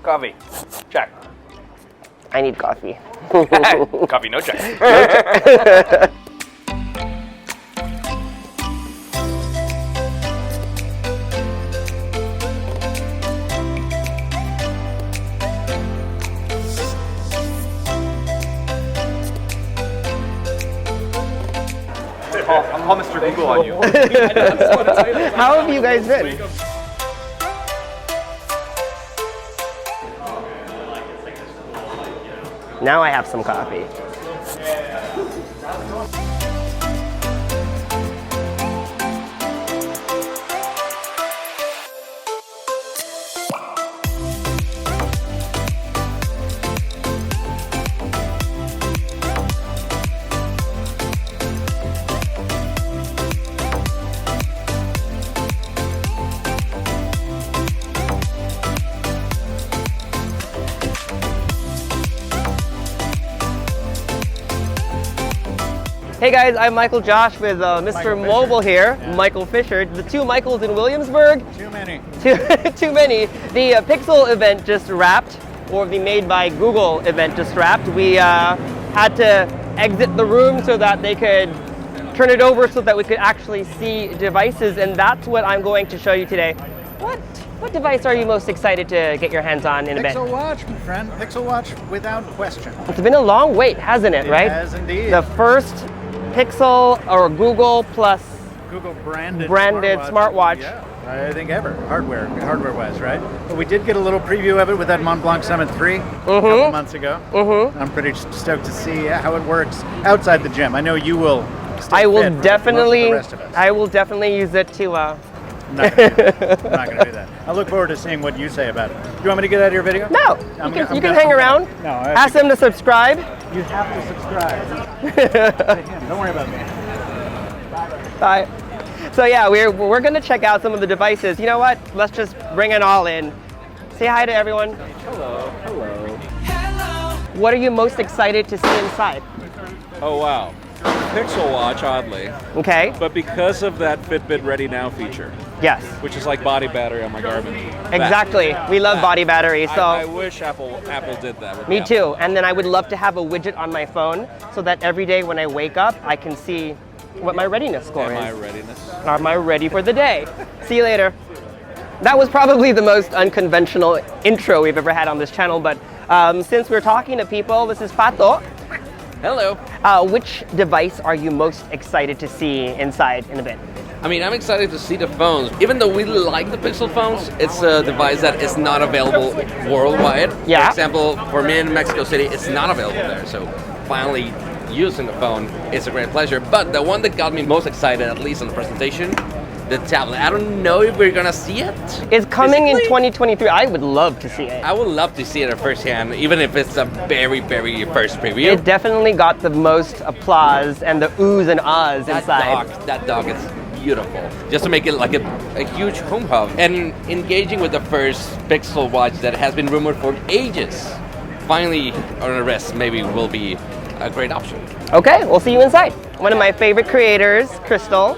Coffee. Check. I need coffee. Coffee, no check. No check. I'll Mr. Google on you. How have you guys been? Now I have some coffee. Hey guys, I'm MICHAELJOSH with Mr. Mobile here, yeah. Michael Fisher. The two Michaels in Williamsburg. Too many. Too many. The Pixel event just wrapped, or the Made by Google event just wrapped. We had to exit the room so that they could turn it over so that we could actually see devices, and that's what I'm going to show you today. What device are you most excited to get your hands on in a bit? Pixel Watch, my friend. Pixel Watch without question. It's been a long wait, hasn't it, right? It has indeed. The first Pixel or Google plus Google branded smartwatch. Yeah, I think ever, hardware-wise, right? But we did get a little preview of it with that Mont Blanc Summit 3 a couple months ago. I'm pretty stoked to see how it works outside the gym. I know you will. I will definitely use it to. I'm not going to do that. I look forward to seeing what you say about it. Do you want me to get out of your video? No, you can hang around. No, ask them to subscribe. You have to subscribe. Don't worry about me. Bye. So yeah, we're going to check out some of the devices. You know what? Let's just bring it all in. Say hi to everyone. Hello. Hello. What are you most excited to see inside? Oh wow. Pixel Watch, oddly. Okay. But because of that Fitbit Ready Now feature. Yes. Which is like body battery on my Garmin. Exactly. We love body battery. So I wish Apple did that. Me too. And then I would love to have a widget on my phone so that every day when I wake up, I can see what my readiness score is. Am I ready for the day? See you later. That was probably the most unconventional intro we've ever had on this channel, but since we're talking to people, this is Pato. Hello. Which device are you most excited to see inside in a bit? I mean, I'm excited to see the phones. Even though we like the Pixel phones, it's a device that is not available worldwide. Yeah. For example, for me in Mexico City, it's not available there. So finally using the phone is a great pleasure. But the one that got me most excited, at least on the presentation, the tablet. I don't know if we're gonna see it. It's coming in 2023. I would love to see it. I would love to see it at first hand, even if it's a very, very first preview. It definitely got the most applause and the oohs and ahs inside. That dock is beautiful. Just to make it like a huge home hub. And engaging with the first Pixel Watch that has been rumored for ages. Finally, on the rest, maybe will be a great option. Okay, we'll see you inside. One of my favorite creators, Crystal.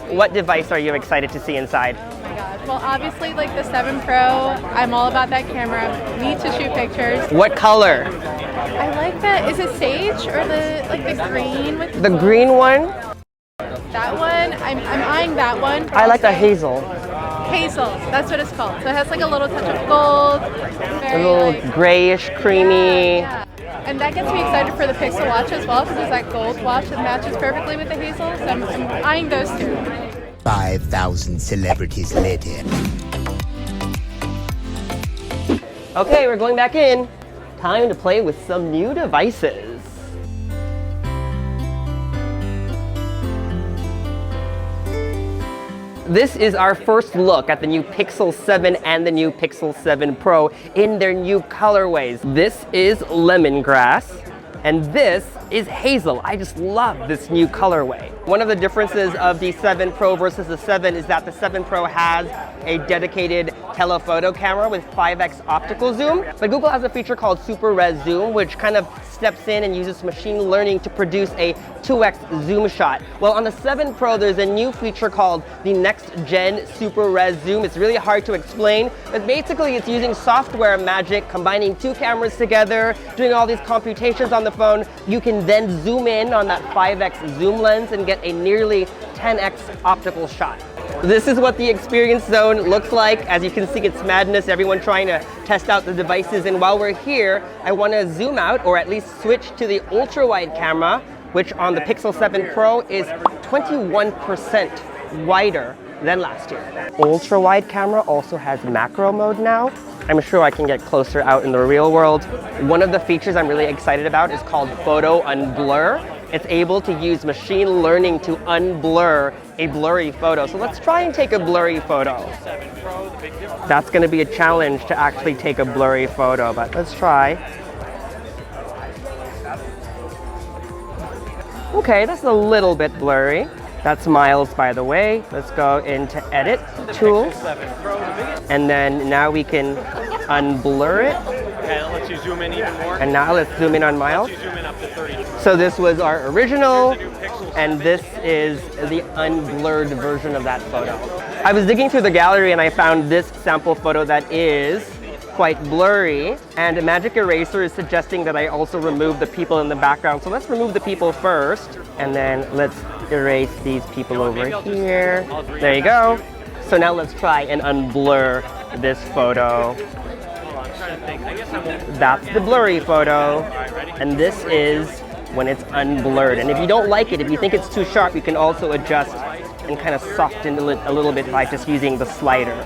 What device are you excited to see inside? Oh my gosh. Well, obviously, like the 7 Pro, I'm all about that camera. Need to shoot pictures. What color? I like that. Is it sage or the green with the green one? That one. I'm eyeing that one. I like the hazel. Hazel. That's what it's called. So it has like a little touch of gold. A little grayish, creamy. Yeah. And that gets me excited for the Pixel Watch as well, because there's that gold watch that matches perfectly with the hazel. So I'm eyeing those two. 5,000 celebrities later. Okay, we're going back in. Time to play with some new devices. This is our first look at the new Pixel 7 and the new Pixel 7 Pro in their new colorways. This is lemongrass, and this is hazel. I just love this new colorway. One of the differences of the 7 Pro versus the 7 is that the 7 Pro has a dedicated telephoto camera with 5x optical zoom, but Google has a feature called Super Res Zoom, which kind of steps in and uses machine learning to produce a 2x zoom shot. Well, on the 7 Pro, there's a new feature called the Next Gen Super Res Zoom. It's really hard to explain, but basically it's using software magic, combining 2 cameras together, doing all these computations on the phone. You can then zoom in on that 5x zoom lens and get a nearly 10x optical shot. This is what the experience zone looks like. As you can see, it's madness, everyone trying to test out the devices. And while we're here, I want to zoom out, or at least switch to the ultra-wide camera, which on the Pixel 7 Pro is 21% wider than last year. Ultra-wide camera also has macro mode now. I'm sure I can get closer out in the real world. One of the features I'm really excited about is called Photo Unblur. It's able to use machine learning to unblur a blurry photo. So let's try and take a blurry photo. That's going to be a challenge to actually take a blurry photo, but let's try. Okay, that's a little bit blurry. That's Miles, by the way. Let's go into Edit Tools. And then now we can unblur it. Okay, that lets you zoom in even more. And now let's zoom in on Miles. Zoom in up to 30. So this was our original, and this is the unblurred version of that photo. I was digging through the gallery and I found this sample photo that is quite blurry, and Magic Eraser is suggesting that I also remove the people in the background. So let's remove the people first, and then let's erase these people over here. There you go. So now let's try and unblur this photo. That's the blurry photo, and this is when it's unblurred. And if you don't like it, if you think it's too sharp, you can also adjust and kind of soften it a little bit by just using the slider.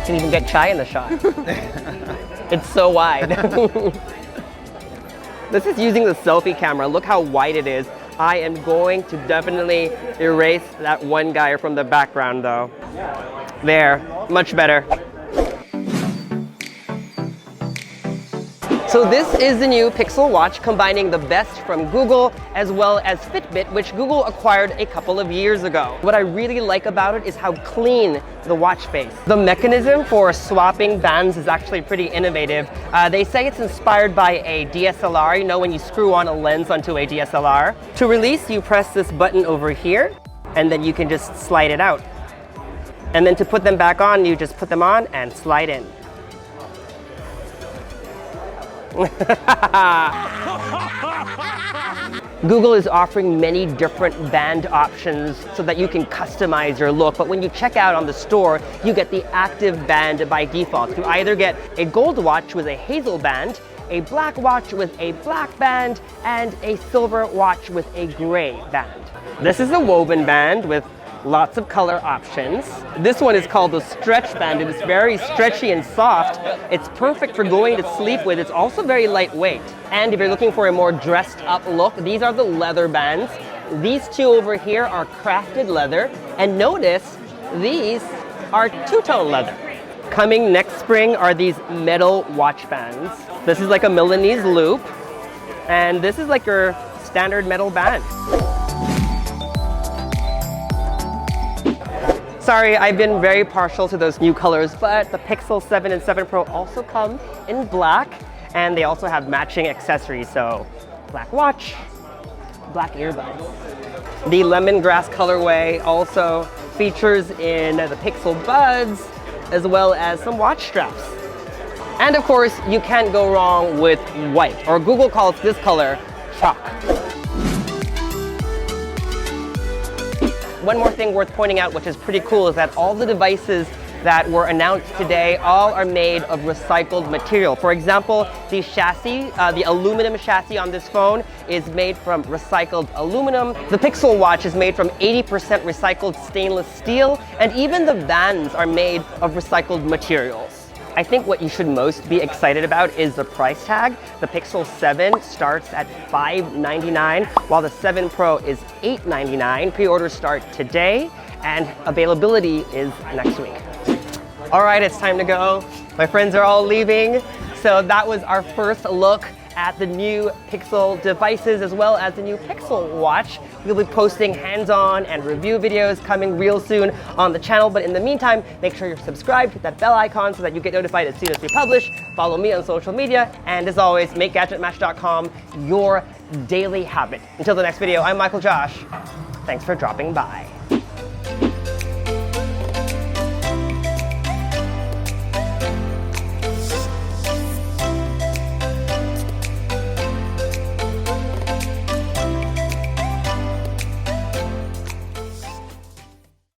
You can even get Chai in the shot. It's so wide. This is using the selfie camera. Look how wide it is. I am going to definitely erase that one guy from the background though. There, much better. So this is the new Pixel Watch, combining the best from Google as well as Fitbit, which Google acquired a couple of years ago. What I really like about it is how clean the watch face. The mechanism for swapping bands is actually pretty innovative. They say it's inspired by a DSLR, you know, when you screw on a lens onto a DSLR. To release, you press this button over here, and then you can just slide it out. And then to put them back on, you just put them on and slide in. Google is offering many different band options so that you can customize your look, but when you check out on the store, you get the active band by default. You either get a gold watch with a hazel band, a black watch with a black band, and a silver watch with a gray band. This is a woven band with lots of color options. This one is called the stretch band. It is very stretchy and soft. It's perfect for going to sleep with. It's also very lightweight. And if you're looking for a more dressed up look, these are the leather bands. These two over here are crafted leather. And notice, these are two-tone leather. Coming next spring are these metal watch bands. This is like a Milanese loop. And this is like your standard metal band. Sorry, I've been very partial to those new colors, but the Pixel 7 and 7 Pro also come in black, and they also have matching accessories, so black watch, black earbuds. The lemongrass colorway also features in the Pixel Buds, as well as some watch straps. And of course, you can't go wrong with white, or Google calls this color chalk. One more thing worth pointing out, which is pretty cool, is that all the devices that were announced today all are made of recycled material. For example, the chassis, the aluminum chassis on this phone is made from recycled aluminum. The Pixel Watch is made from 80% recycled stainless steel, and even the bands are made of recycled materials. I think what you should most be excited about is the price tag. The Pixel 7 starts at $599, while the 7 Pro is $899. Pre-orders start today, and availability is next week. All right, it's time to go. My friends are all leaving. So that was our first look at the new Pixel devices as well as the new Pixel Watch. We'll be posting hands-on and review videos coming real soon on the channel. But in the meantime, make sure you're subscribed, hit that bell icon so that you get notified as soon as we publish. Follow me on social media. And as always, make GadgetMatch.com your daily habit. Until the next video, I'm MICHAELJOSH. Thanks for dropping by.